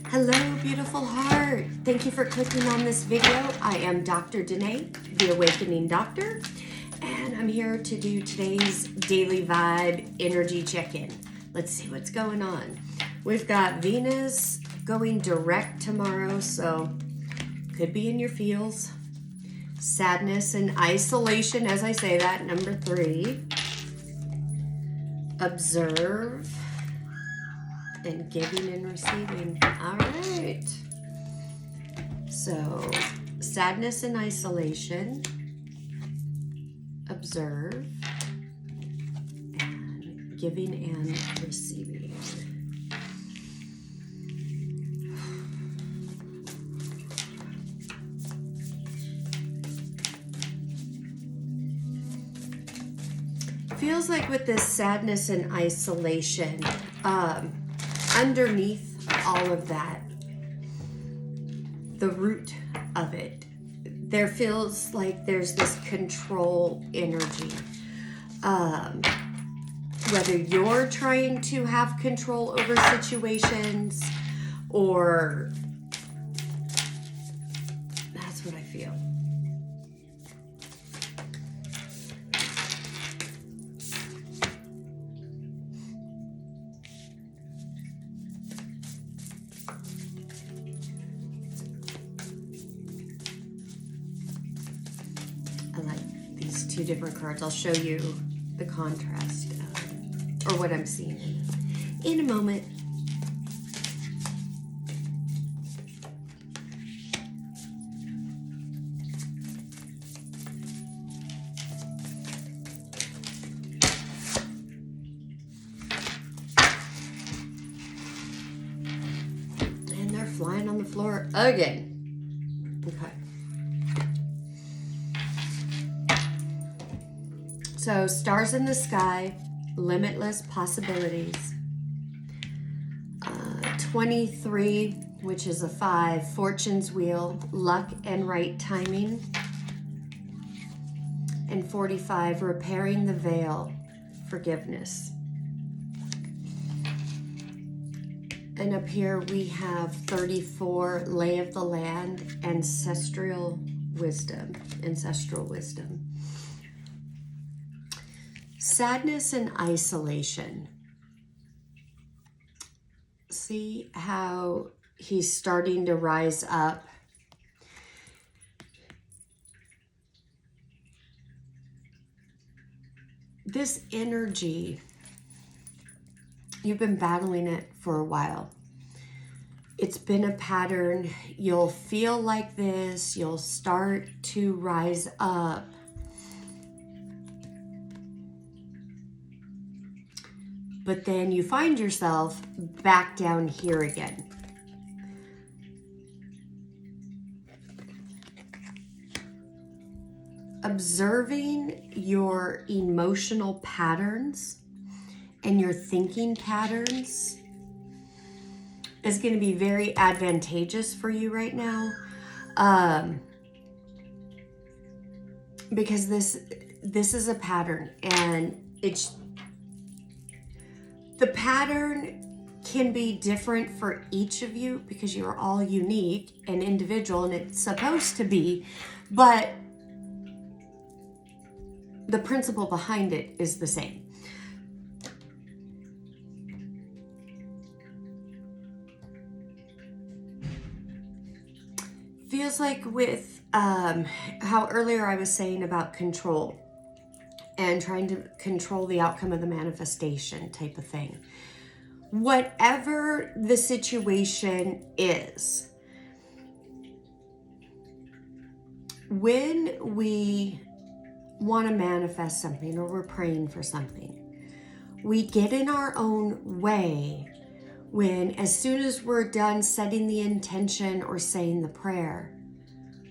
Hello, beautiful heart. Thank you for clicking on this video. I am Dr. Denae, the Awakening Doctor, and I'm here to do today's daily vibe energy check-in. Let's see what's going on. We've got Venus going direct tomorrow, so could be in your feels. Sadness and isolation, as I say that. Number 3, observe and giving and receiving. All right. So, sadness and isolation, observe, and giving and receiving. Feels like with this sadness and isolation, underneath all of that, the root of it, there feels like there's this control energy. Whether you're trying to have control over situations, or that's what I feel. I like these two different cards. I'll show you the contrast, or what I'm seeing in a moment. And they're flying on the floor again. Okay. So, stars in the sky, limitless possibilities. 23, which is a 5, fortune's wheel, luck and right timing. And 45, repairing the veil, forgiveness. And up here we have 34, lay of the land, ancestral wisdom. Sadness and isolation. See how he's starting to rise up. This energy, you've been battling it for a while. It's been a pattern. You'll feel like this. You'll start to rise up. But then you find yourself back down here again. Observing your emotional patterns and your thinking patterns is going to be very advantageous for you right now. Because this is a pattern, and the pattern can be different for each of you because you're all unique and individual, and it's supposed to be, but the principle behind it is the same. Feels like with how earlier I was saying about control and trying to control the outcome of the manifestation type of thing. Whatever the situation is, when we want to manifest something or we're praying for something, we get in our own way when, as soon as we're done setting the intention or saying the prayer,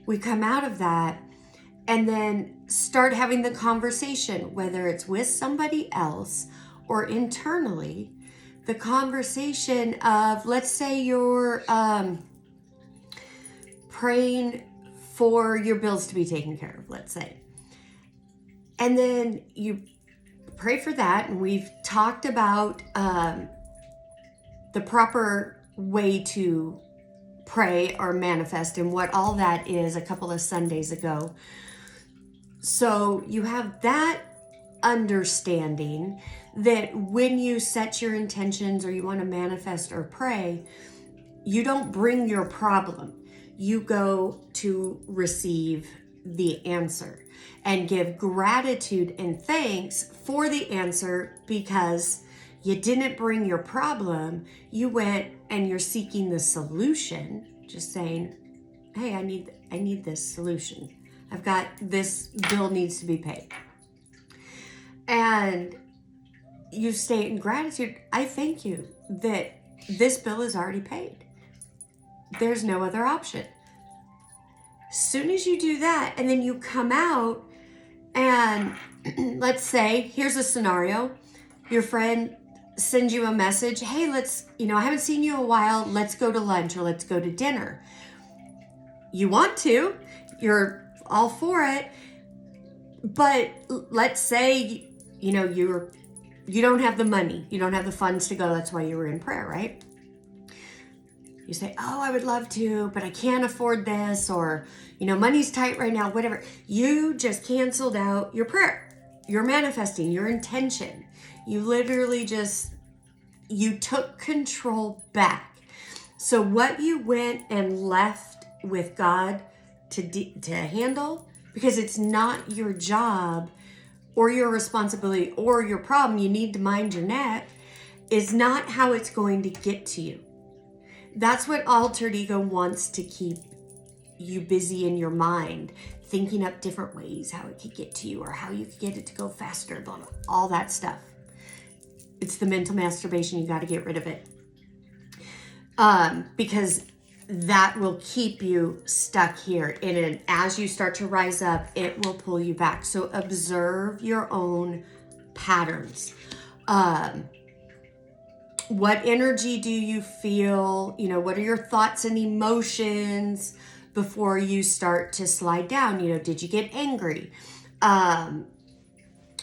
we come out of that and then start having the conversation, whether it's with somebody else or internally, the conversation of, let's say you're praying for your bills to be taken care of, let's say. And then you pray for that, and we've talked about the proper way to pray or manifest and what all that is a couple of Sundays ago. So you have that understanding that when you set your intentions or you want to manifest or pray, you don't bring your problem. You go to receive the answer and give gratitude and thanks for the answer, because you didn't bring your problem. You went and you're seeking the solution, just saying, hey, I need this solution. I've got this bill needs to be paid. And you state in gratitude, I thank you that this bill is already paid. There's no other option. As soon as you do that, and then you come out and let's say, here's a scenario. Your friend sends you a message. Hey, I haven't seen you in a while. Let's go to lunch or let's go to dinner. You want to, you're all for it. But let's say, you don't have the money. You don't have the funds to go. That's why you were in prayer, right? You say, oh, I would love to, but I can't afford this, or, money's tight right now, whatever. You just canceled out your prayer. You're manifesting your intention. You literally you took control back. So what you went and left with God to handle, because it's not your job or your responsibility or your problem, you need to mind your neck, is not how it's going to get to you. That's what altered ego wants to keep you busy in your mind, thinking up different ways how it could get to you or how you could get it to go faster, blah, blah, all that stuff. It's the mental masturbation. You got to get rid of it. Because that will keep you stuck here. And as you start to rise up, it will pull you back. So observe your own patterns. What energy do you feel? What are your thoughts and emotions before you start to slide down? Did you get angry?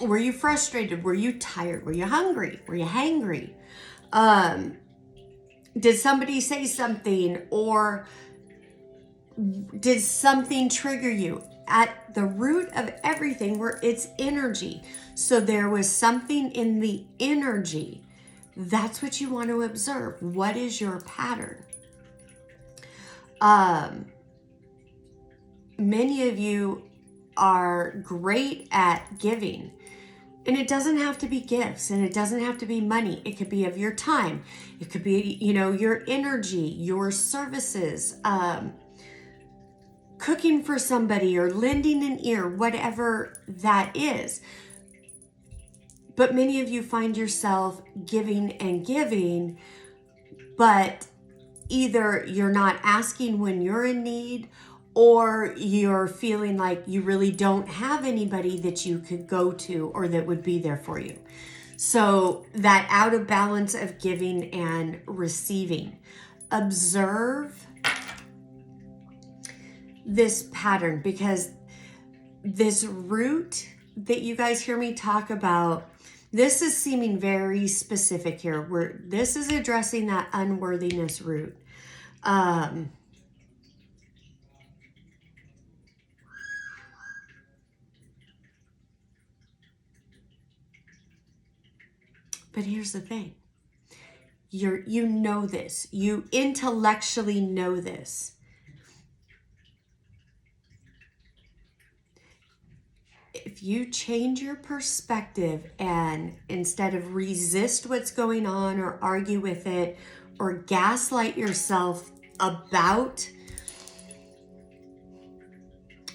Were you frustrated? Were you tired? Were you hungry? Were you hangry? Did somebody say something, or did something trigger you? At the root of everything, it's energy. So there was something in the energy. That's what you want to observe. What is your pattern? Many of you are great at giving. And it doesn't have to be gifts, and it doesn't have to be money. It could be of your time. It could be, your energy, your services, cooking for somebody or lending an ear, whatever that is. But many of you find yourself giving and giving, but either you're not asking when you're in need, or you're feeling like you really don't have anybody that you could go to or that would be there for you. So that out of balance of giving and receiving. Observe this pattern, because this root that you guys hear me talk about, this is seeming very specific here, where this is addressing that unworthiness root. But here's the thing. You know this. You intellectually know this. If you change your perspective and instead of resist what's going on or argue with it or gaslight yourself about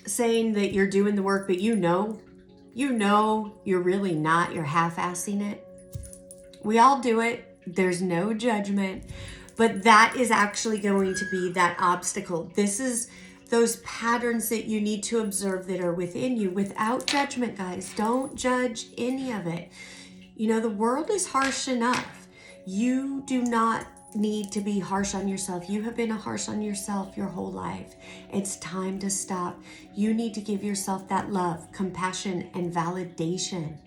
saying that you're doing the work, but you're really not, you're half-assing it. We all do it. There's no judgment, but that is actually going to be that obstacle. This is those patterns that you need to observe that are within you without judgment, guys. Don't judge any of it. The world is harsh enough. You do not need to be harsh on yourself. You have been harsh on yourself your whole life. It's time to stop. You need to give yourself that love, compassion, and validation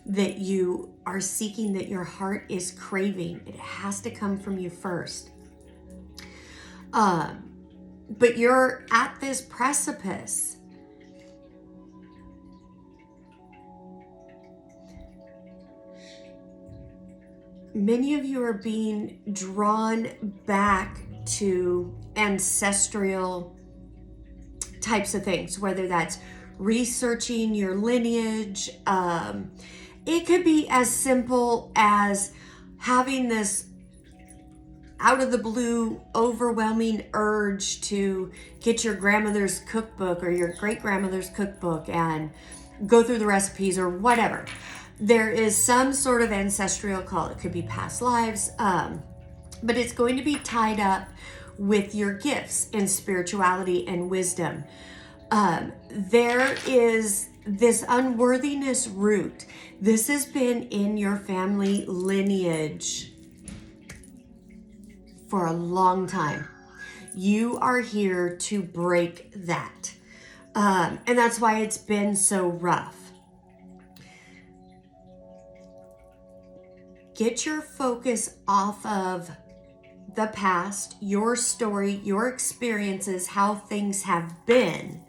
that you are seeking, that your heart is craving. It has to come from you first. But you're at this precipice. Many of you are being drawn back to ancestral types of things, whether that's researching your lineage. It could be as simple as having this out of the blue, overwhelming urge to get your grandmother's cookbook or your great grandmother's cookbook and go through the recipes or whatever. There is some sort of ancestral call. It could be past lives, but it's going to be tied up with your gifts in spirituality and wisdom. There is this unworthiness root. This has been in your family lineage for a long time. You are here to break that. And that's why it's been so rough. Get your focus off of the past, your story, your experiences, how things have been,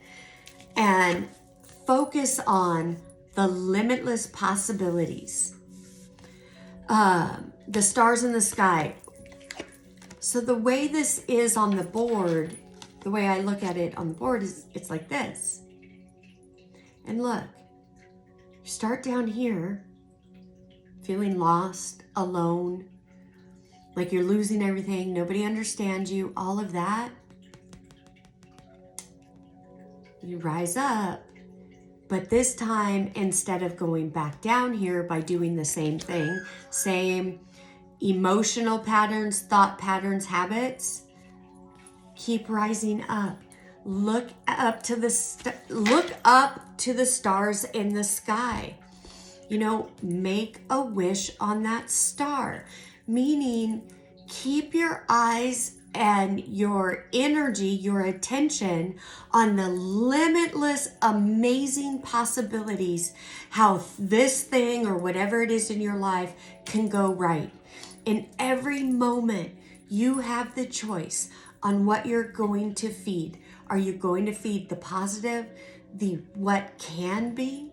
and focus on the limitless possibilities. The stars in the sky. So the way this is on the board, the way I look at it on the board is it's like this. And look, you start down here, feeling lost, alone, like you're losing everything, nobody understands you, all of that. You rise up, but this time, instead of going back down here by doing the same thing, same emotional patterns, thought patterns, habits, keep rising up. Look up to the stars in the sky. You know, make a wish on that star, meaning keep your eyes and your energy, your attention on the limitless, amazing possibilities, how this thing or whatever it is in your life can go right. In every moment, you have the choice on what you're going to feed. Are you going to feed the positive, the what can be?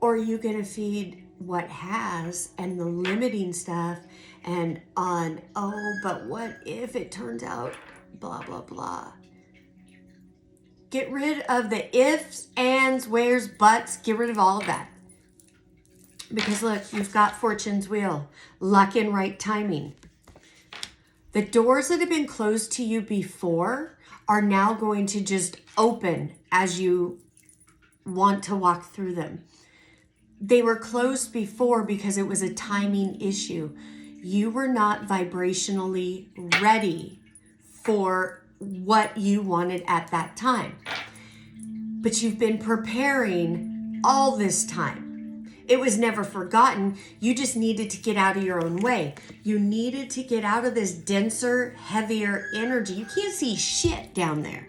Or are you going to feed what has and the limiting stuff and on, oh, but what if it turns out blah, blah, blah. Get rid of the ifs, ands, wheres, buts. Get rid of all of that. Because look, you've got Fortune's wheel, luck and right timing. The doors that have been closed to you before are now going to just open as you want to walk through them. They were closed before because it was a timing issue. You were not vibrationally ready for what you wanted at that time. But you've been preparing all this time. It was never forgotten. You just needed to get out of your own way. You needed to get out of this denser, heavier energy. You can't see shit down there.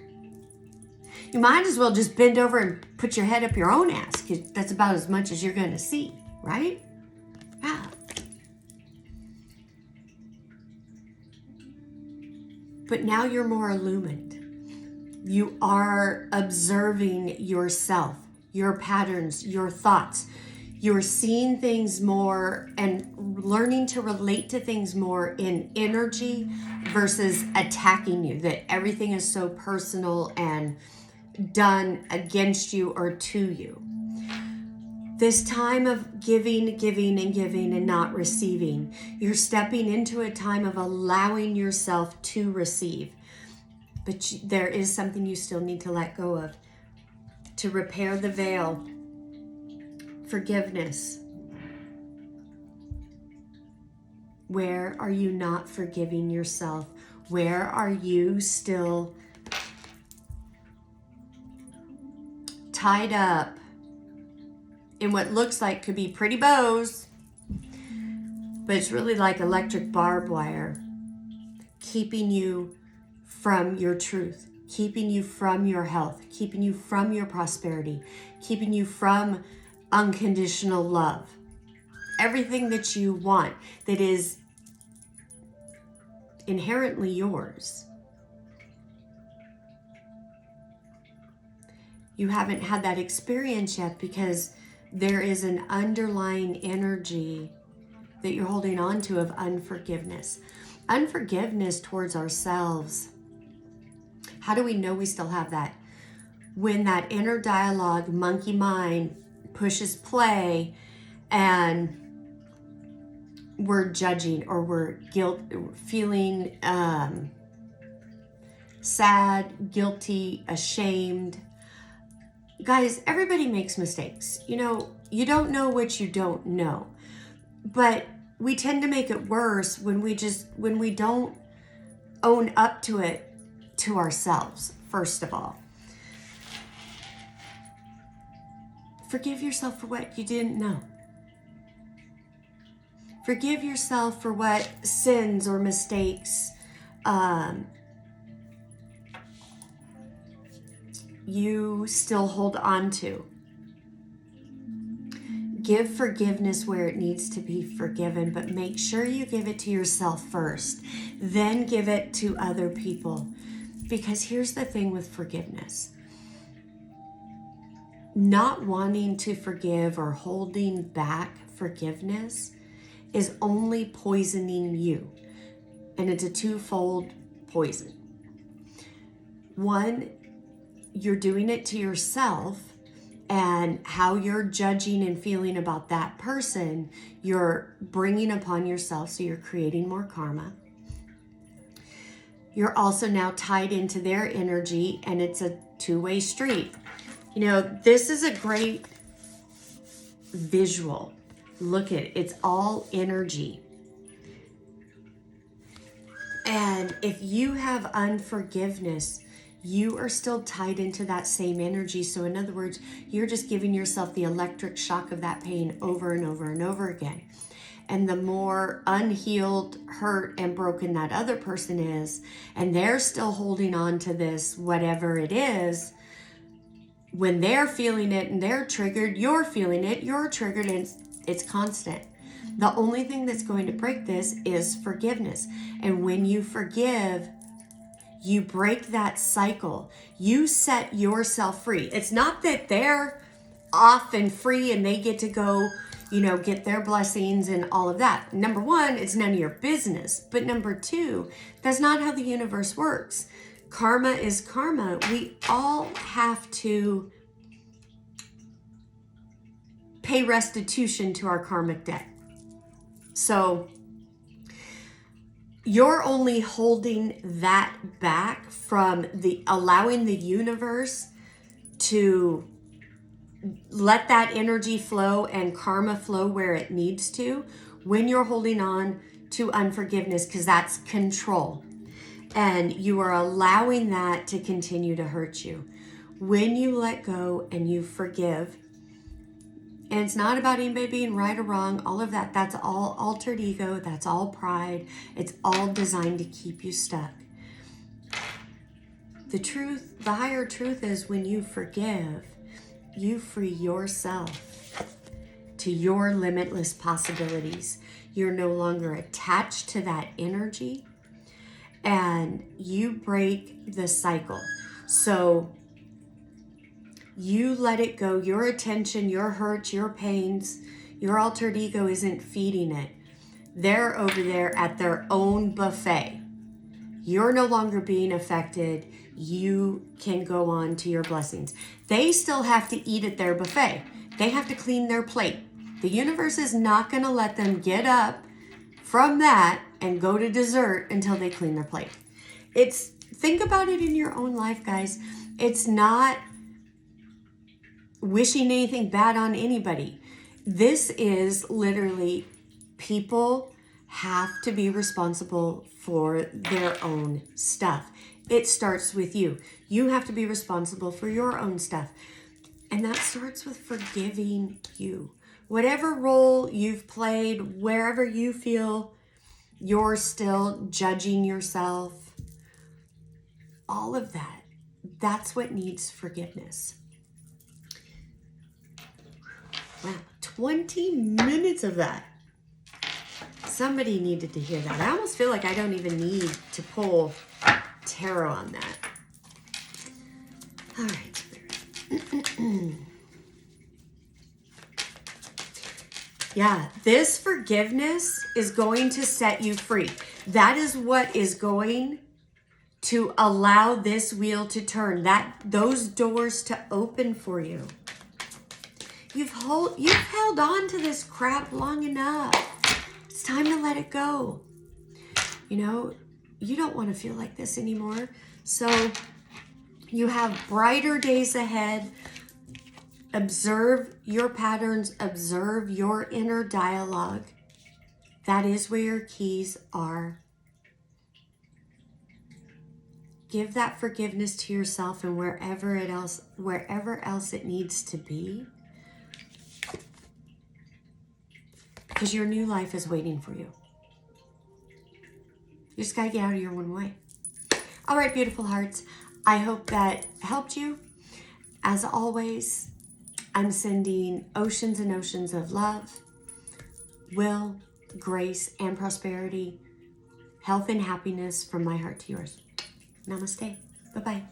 You might as well just bend over and put your head up your own ass, because that's about as much as you're going to see, right? Yeah. But now you're more illumined. You are observing yourself, your patterns, your thoughts. You're seeing things more and learning to relate to things more in energy versus attacking you, that everything is so personal and done against you or to you. This time of giving and not receiving, you're stepping into a time of allowing yourself to receive. But there is something you still need to let go of. To repair the veil, forgiveness. Where are you not forgiving yourself? Where are you still tied up in what looks like could be pretty bows, but it's really like electric barbed wire, keeping you from your truth, keeping you from your health, keeping you from your prosperity, keeping you from unconditional love. Everything that you want that is inherently yours. You haven't had that experience yet because there is an underlying energy that you're holding on to of unforgiveness. Unforgiveness towards ourselves. How do we know we still have that? When that inner dialogue, monkey mind, pushes play and we're judging or we're feeling sad, guilty, ashamed. Guys, everybody makes mistakes. You know, you don't know what you don't know. But we tend to make it worse when we don't own up to it to ourselves, first of all. Forgive yourself for what you didn't know. Forgive yourself for what sins or mistakes you still hold on to. Give forgiveness where it needs to be forgiven, but make sure you give it to yourself first. Then give it to other people. Because here's the thing with forgiveness. Not wanting to forgive or holding back forgiveness is only poisoning you. And it's a twofold poison. One, you're doing it to yourself, and how you're judging and feeling about that person, you're bringing upon yourself, so you're creating more karma. You're also now tied into their energy, and it's a two-way street. You know, this is a great visual. Look at it. It's all energy. And if you have unforgiveness, you are still tied into that same energy. So in other words, you're just giving yourself the electric shock of that pain over and over and over again. And the more unhealed, hurt, and broken that other person is, and they're still holding on to this, whatever it is, when they're feeling it and they're triggered, you're feeling it, you're triggered, and it's constant. The only thing that's going to break this is forgiveness. And when you forgive, you break that cycle. You set yourself free. It's not that they're off and free and they get to go, you know, get their blessings and all of that. Number one, it's none of your business. But number two, that's not how the universe works. Karma is karma. We all have to pay restitution to our karmic debt. So you're only holding that back from allowing the universe to let that energy flow and karma flow where it needs to when you're holding on to unforgiveness, because that's control. And you are allowing that to continue to hurt you. When you let go and you forgive, and it's not about anybody being right or wrong, all of that, that's all altered ego, that's all pride, it's all designed to keep you stuck. The truth, the higher truth is when you forgive, you free yourself to your limitless possibilities. You're no longer attached to that energy, and you break the cycle. So you let it go. Your attention, your hurts, your pains, your altered ego isn't feeding it. They're over there at their own buffet. You're no longer being affected. You can go on to your blessings. They still have to eat at their buffet. They have to clean their plate. The universe is not going to let them get up from that and go to dessert until they clean their plate. Think about it in your own life, guys. It's not wishing anything bad on anybody. This is literally, people have to be responsible for their own stuff. It starts with you. You have to be responsible for your own stuff. And that starts with forgiving you. Whatever role you've played, wherever you feel you're still judging yourself, all of that, that's what needs forgiveness. Wow, 20 minutes of that. Somebody needed to hear that. I almost feel like I don't even need to pull tarot on that. All right, Spirit. Yeah, this forgiveness is going to set you free. That is what is going to allow this wheel to turn, those doors to open for you. You've held on to this crap long enough. It's time to let it go. You know, you don't want to feel like this anymore. So you have brighter days ahead. Observe your patterns. Observe your inner dialogue. That is where your keys are. Give that forgiveness to yourself and wherever else it needs to be. Because your new life is waiting for you. You just got to get out of your own way. All right, beautiful hearts. I hope that helped you. As always, I'm sending oceans and oceans of love, will, grace, and prosperity, health and happiness from my heart to yours. Namaste. Bye-bye.